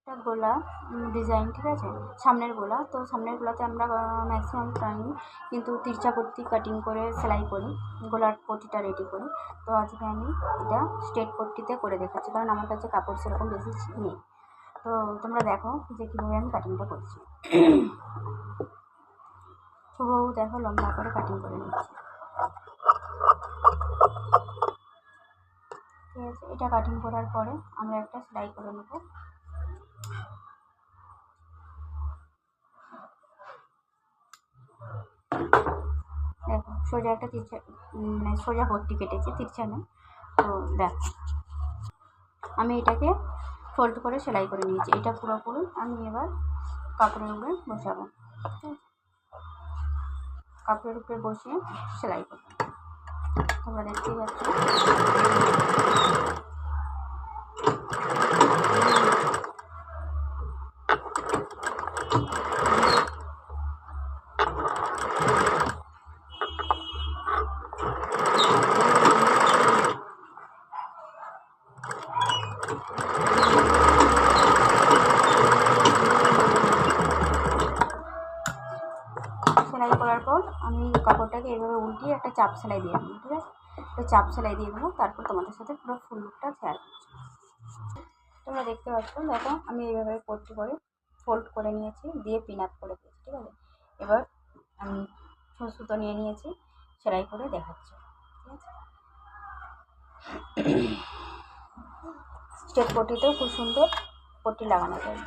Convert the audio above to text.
একটা গলা ডিজাইন, ঠিক আছে, সামনের গলা। তো সামনের গলাতে আমরা ম্যাক্সিমাম টাইম কিন্তু তিরচা পট্টি কাটিং করে সেলাই করি, গলার পট্টিটা রেডি করি। তো আজকে আমি এটা স্ট্রেট পট্টিতে করে দেখাচ্ছি, কারণ আমার কাছে কাপড় সেরকম বেশি নেই। তো তোমরা দেখো যে কীভাবে আমি কাটিংটা করছি। হুবহু দেখো লম্বা করে কাটিং করে নিচ্ছি, ঠিক আছে। এটা কাটিং করার পরে আমরা একটা সেলাই করে নেব। দেখো সোজা একটা তিরছা, মানে সোজা পট্টি কেটেছি, তিরছা না। তো দেখো আমি এটাকে ফোল্ড করে সেলাই করে নিয়েছি। এটা পুরোপুরি আমি এবার কাপড়ের উপরে বসাবো, কাপড়ের উপরে বসিয়ে সেলাই করবো। তোমরা দেখতেই পাচ্ছ। সেলাই করার পর আমি কাপড়টাকে এভাবে উল্টিয়ে একটা চাপ সেলাই দিয়ে দেবো, ঠিক আছে। তো চাপ সেলাই দিয়ে দেবো, তারপর তোমাদের সাথে পুরো ফুল লুকটা শেয়ার করছি। তোমরা দেখতে পাচ্ছ, দেখো আমি এইভাবে পট্টি করে ফোল্ড করে নিয়েছি, দিয়ে পিন আপ করে দিয়েছি, ঠিক আছে। এবার আমি সুতো নিয়ে নিয়েছি, সেলাই করে দেখাচ্ছি, ঠিক আছে। স্টেপ পট্টিতেও খুব সুন্দর পট্টি লাগানো যায়।